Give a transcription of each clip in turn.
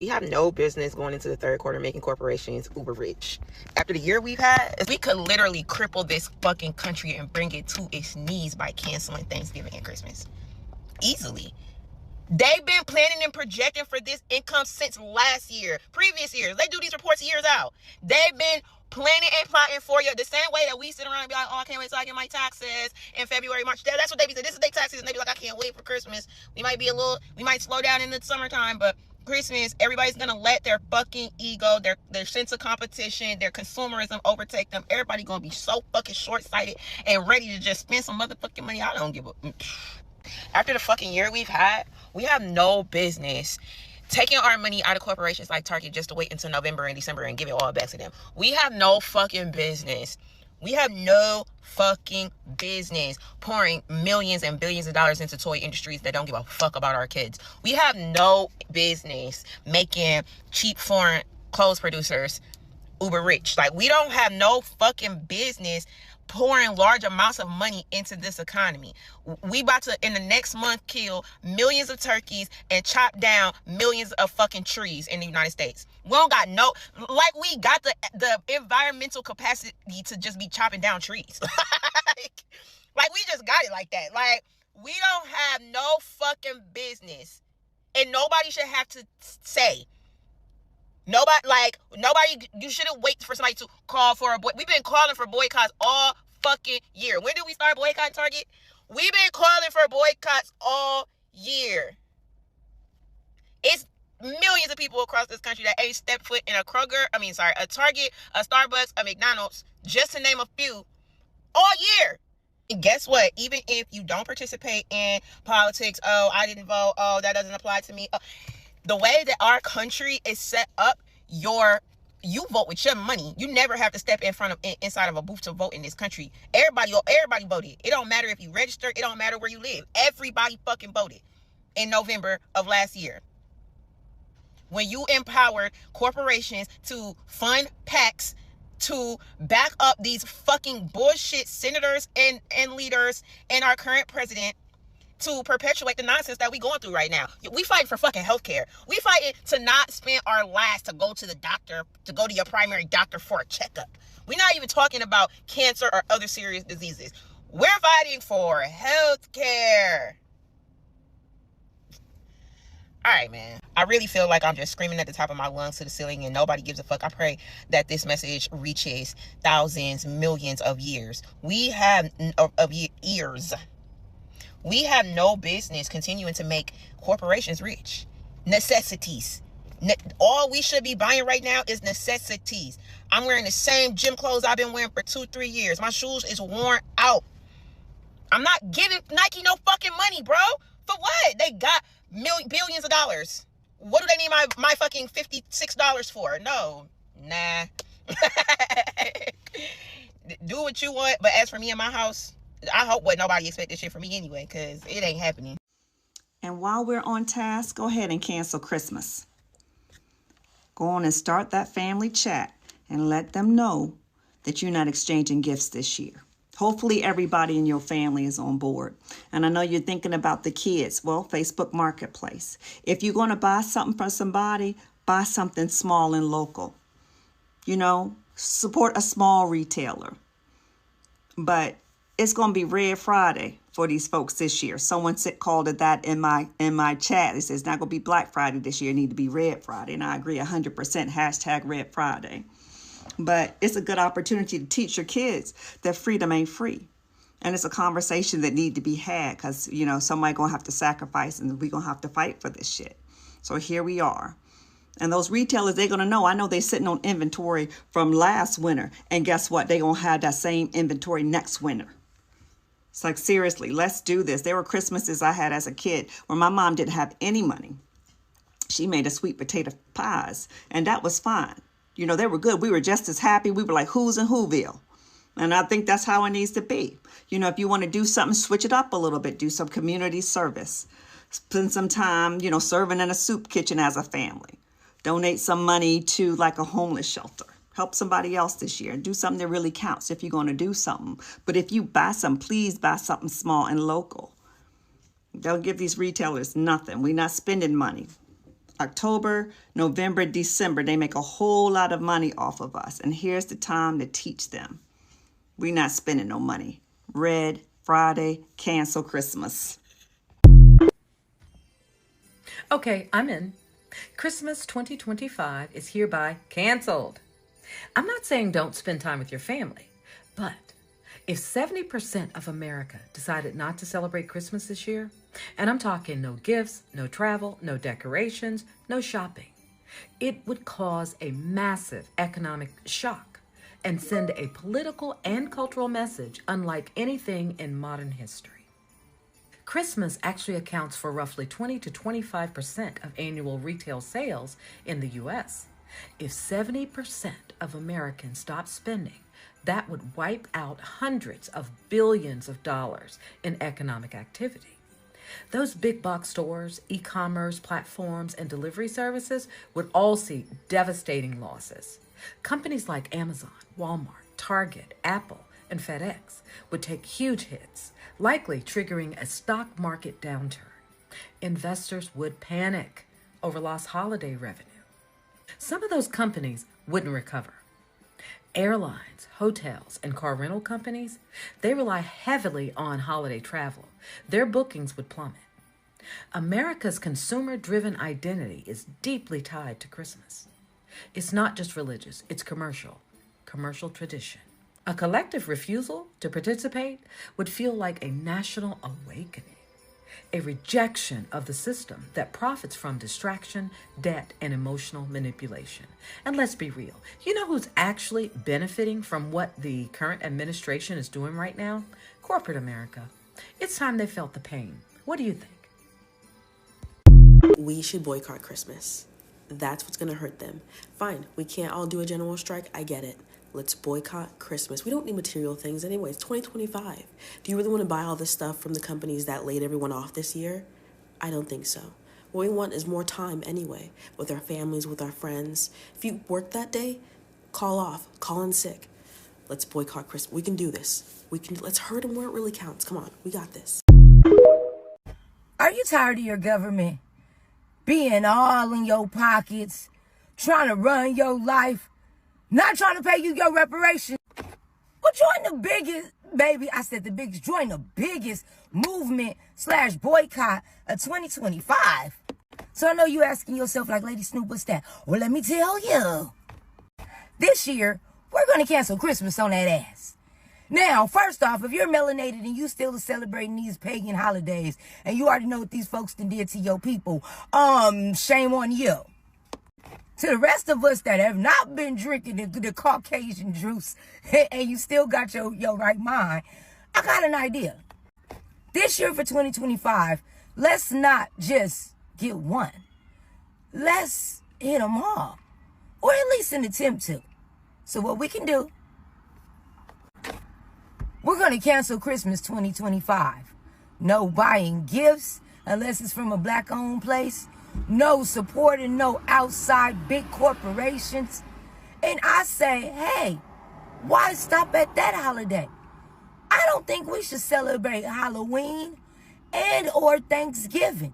We have no business going into the third quarter making corporations uber rich. After the year we've had, we could literally cripple this fucking country and bring it to its knees by canceling Thanksgiving and Christmas. Easily. They've been planning and projecting for this income since last year, previous years. They do these reports years out. They've been planning and plotting for you the same way that we sit around and be like, oh, I can't wait till I get my taxes in February, March. That's what they be saying. This is their taxes. And they be like, I can't wait for Christmas. We might slow down in the summertime, but Christmas, everybody's going to let their fucking ego, their sense of competition, their consumerism overtake them. Everybody going to be so fucking short-sighted and ready to just spend some motherfucking money. I don't give a... After the fucking year we've had, we have no business taking our money out of corporations like Target just to wait until November and December and give it all back to them. We have no fucking business. We have no fucking business pouring millions and billions of dollars into toy industries that don't give a fuck about our kids. We have no business making cheap foreign clothes producers uber rich. Like, we don't have no fucking business pouring large amounts of money into this economy. We about to, in the next month, kill millions of turkeys and chop down millions of fucking trees in the United States. We don't got no, like, we got the environmental capacity to just be chopping down trees. like we just got it like that. Like, we don't have no fucking business, and nobody should have to say. Nobody, you shouldn't wait for somebody to call for a boycott. We've been calling for boycotts all fucking year. When did we start boycotting Target? We've been calling for boycotts all year. It's millions of people across this country that ain't stepped foot in a Target, a Starbucks, a McDonald's, just to name a few, all year. And guess what? Even if you don't participate in politics, oh, I didn't vote, oh, that doesn't apply to me. The way that our country is set up, you vote with your money. You never have to step inside of a booth to vote in this country. Everybody voted. It don't matter if you register. It don't matter where you live. Everybody fucking voted in November of last year. When you empowered corporations to fund PACs to back up these fucking bullshit senators and leaders and our current president, to perpetuate the nonsense that we going through right now. We fighting for fucking healthcare. We fighting to not spend our last to go to the doctor, to go to your primary doctor for a checkup. We're not even talking about cancer or other serious diseases. We're fighting for healthcare. All right, man. I really feel like I'm just screaming at the top of my lungs to the ceiling and nobody gives a fuck. I pray that this message reaches thousands, millions of years. We have years. We have no business continuing to make corporations rich. Necessities. All we should be buying right now is necessities. I'm wearing the same gym clothes I've been wearing for 2-3 years. My shoes is worn out. I'm not giving Nike no fucking money, bro. For what? They got billions of dollars. What do they need my fucking $56 for? No. Nah. Do what you want, but as for me and my house, I hope nobody expect this shit from me anyway, because it ain't happening. And while we're on task, go ahead and cancel Christmas. Go on and start that family chat and let them know that you're not exchanging gifts this year. Hopefully everybody in your family is on board. And I know you're thinking about the kids. Well, Facebook Marketplace. If you're going to buy something for somebody, buy something small and local. Support a small retailer. But it's going to be Red Friday for these folks this year. Someone called it that in my chat. It says it's not going to be Black Friday this year. It need to be Red Friday. And I agree 100%. Hashtag Red Friday. But it's a good opportunity to teach your kids that freedom ain't free. And it's a conversation that need to be had because, somebody going to have to sacrifice and we're going to have to fight for this shit. So here we are. And those retailers, they're going to know. I know they're sitting on inventory from last winter. And guess what? They're going to have that same inventory next winter. It's like, seriously, let's do this. There were Christmases I had as a kid where my mom didn't have any money. She made a sweet potato pies, and that was fine. They were good. We were just as happy. We were like, who's in Whoville? And I think that's how it needs to be. If you want to do something, switch it up a little bit. Do some community service. Spend some time, serving in a soup kitchen as a family. Donate some money to like a homeless shelter. Help somebody else this year. Do something that really counts if you're going to do something. But if you buy something, please buy something small and local. Don't give these retailers nothing. We're not spending money. October, November, December, they make a whole lot of money off of us. And here's the time to teach them. We're not spending no money. Red Friday, cancel Christmas. Okay, I'm in. Christmas 2025 is hereby canceled. I'm not saying don't spend time with your family, but if 70% of America decided not to celebrate Christmas this year, and I'm talking no gifts, no travel, no decorations, no shopping, it would cause a massive economic shock and send a political and cultural message unlike anything in modern history. Christmas actually accounts for roughly 20 to 25% of annual retail sales in the U.S. If 70% of Americans stopped spending, that would wipe out hundreds of billions of dollars in economic activity. Those big box stores, e-commerce platforms, and delivery services would all see devastating losses. Companies like Amazon, Walmart, Target, Apple, and FedEx would take huge hits, likely triggering a stock market downturn. Investors would panic over lost holiday revenue. Some of those companies wouldn't recover. Airlines, hotels, and car rental companies, they rely heavily on holiday travel. Their bookings would plummet. America's consumer-driven identity is deeply tied to Christmas. It's not just religious, it's commercial tradition. A collective refusal to participate would feel like a national awakening, a rejection of the system that profits from distraction, debt, and emotional manipulation. And let's be real, you know who's actually benefiting from what the current administration is doing right now? Corporate America. It's time they felt the pain. What do you think? We should boycott Christmas. That's what's going to hurt them. Fine, we can't all do a general strike. I get it. Let's boycott Christmas. We don't need material things anyway. It's 2025. Do you really want to buy all this stuff from the companies that laid everyone off this year? I don't think so. What we want is more time anyway, with our families, with our friends. If you work that day, call off, call in sick. Let's boycott Christmas. We can do this. Let's hurt them where it really counts. Come on, we got this. Are you tired of your government being all in your pockets, trying to run your life, not trying to pay you your reparations? Well, join the biggest, join the biggest movement / boycott of 2025. So I know you asking yourself, like, Lady Snoop, what's that? Well, let me tell you. This year, we're going to cancel Christmas on that ass. Now, first off, if you're melanated and you still celebrating these pagan holidays, and you already know what these folks done did to your people, shame on you. To the rest of us that have not been drinking the Caucasian juice, and you still got your right mind, I got an idea. This year for 2025, let's not just get one. Let's hit them all, or at least an attempt to. So what we can do, we're going to cancel Christmas 2025. No buying gifts unless it's from a black-owned place. No supporting no outside big corporations. And I say, hey, why stop at that holiday? I don't think we should celebrate Halloween and or Thanksgiving.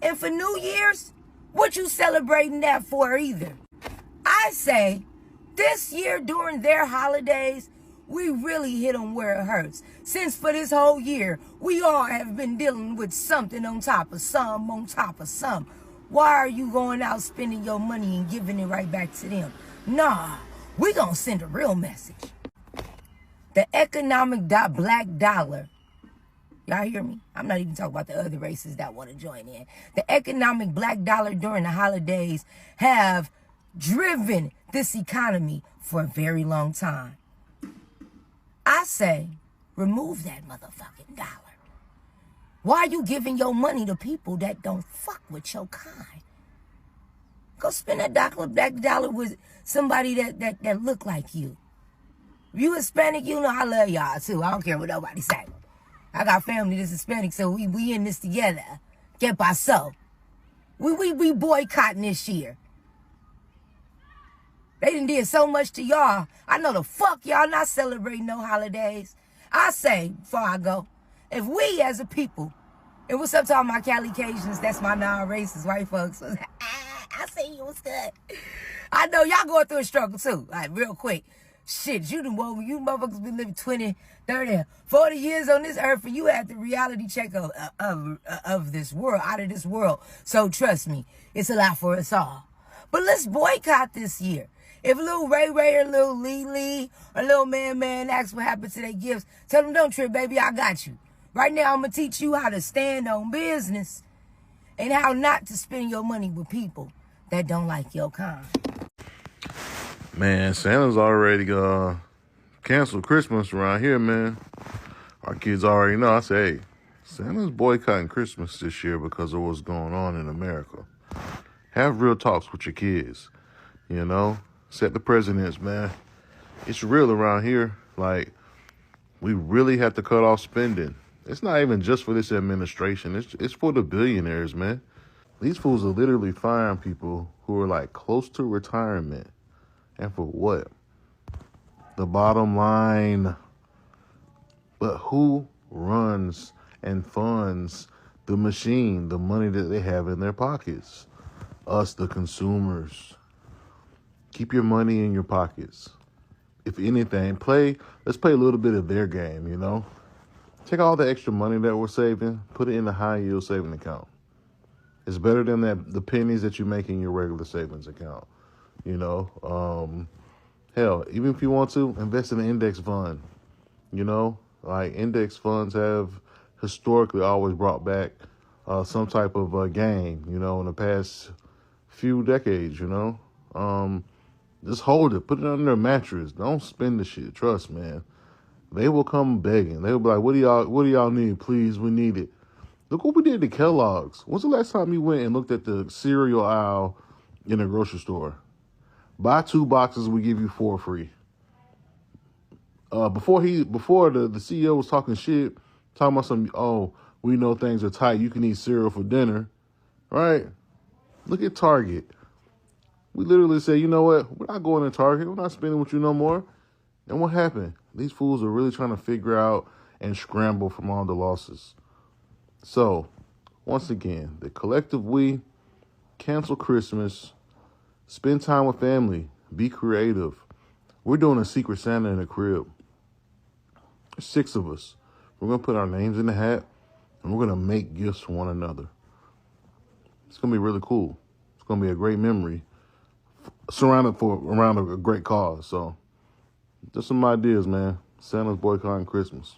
And for New Year's, what you celebrating that for either? I say, this year during their holidays, we really hit them where it hurts. Since for this whole year, we all have been dealing with something on top of some, on top of some. Why are you going out spending your money and giving it right back to them? Nah, we gonna send a real message. The economic black dollar. Y'all hear me? I'm not even talking about the other races that want to join in. The economic black dollar during the holidays have driven this economy for a very long time. I say, remove that motherfucking dollar. Why are you giving your money to people that don't fuck with your kind? Go spend that black dollar with somebody that look like you. If you Hispanic, you know I love y'all too. I don't care what nobody say. I got family that's Hispanic, so we in this together. Que paso? We boycotting this year. They done did so much to y'all. I know the fuck y'all not celebrating no holidays. I say, before I go, if we as a people, and what's up to all my Cali Cajuns, that's my non-racist white folks. I say you a stud. I know y'all going through a struggle too. Like, real quick. Shit, you motherfuckers been living 20, 30, 40 years on this earth, and you had the reality check of this world, out of this world. So trust me, it's a lot for us all. But let's boycott this year. If little Ray Ray or little Lee Lee or little Man asks what happened to their gifts, tell them, don't trip, baby, I got you. Right now, I'm going to teach you how to stand on business and how not to spend your money with people that don't like your kind. Man, Santa's already canceled Christmas around here, man. Our kids already know. I say, hey, Santa's boycotting Christmas this year because of what's going on in America. Have real talks with your kids, you know? Set the precedents, man. It's real around here. Like, we really have to cut off spending. It's not even just for this administration. It's for the billionaires, man. These fools are literally firing people who are, like, close to retirement. And for what? The bottom line. But who runs and funds the machine, the money that they have in their pockets? Us, the consumers. Keep your money in your pockets. If anything, let's play a little bit of their game, you know? Take all the extra money that we're saving, put it in a high yield saving account. It's better than the pennies that you make in your regular savings account. You know, hell, even if you want to, invest in an index fund. You know, like index funds have historically always brought back some type of gain, you know, in the past few decades, you know. Just hold it, put it under a mattress. Don't spend the shit. Trust, man. They will come begging. They'll be like, what do y'all need? Please, we need it. Look what we did to Kellogg's. When's the last time you went and looked at the cereal aisle in a grocery store? Buy 2 boxes, we give you 4 free. Before the CEO was talking shit, talking about we know things are tight, you can eat cereal for dinner, right? Look at Target. We literally say, you know what? We're not going to Target. We're not spending with you no more. And what happened? These fools are really trying to figure out and scramble from all the losses. So, once again, the collective we cancel Christmas. Spend time with family. Be creative. We're doing a Secret Santa in the crib. There's 6 of us. We're going to put our names in the hat, and we're going to make gifts for one another. It's going to be really cool. It's going to be a great memory surrounded around a great cause. So, just some ideas, man. Santa's boycotting Christmas.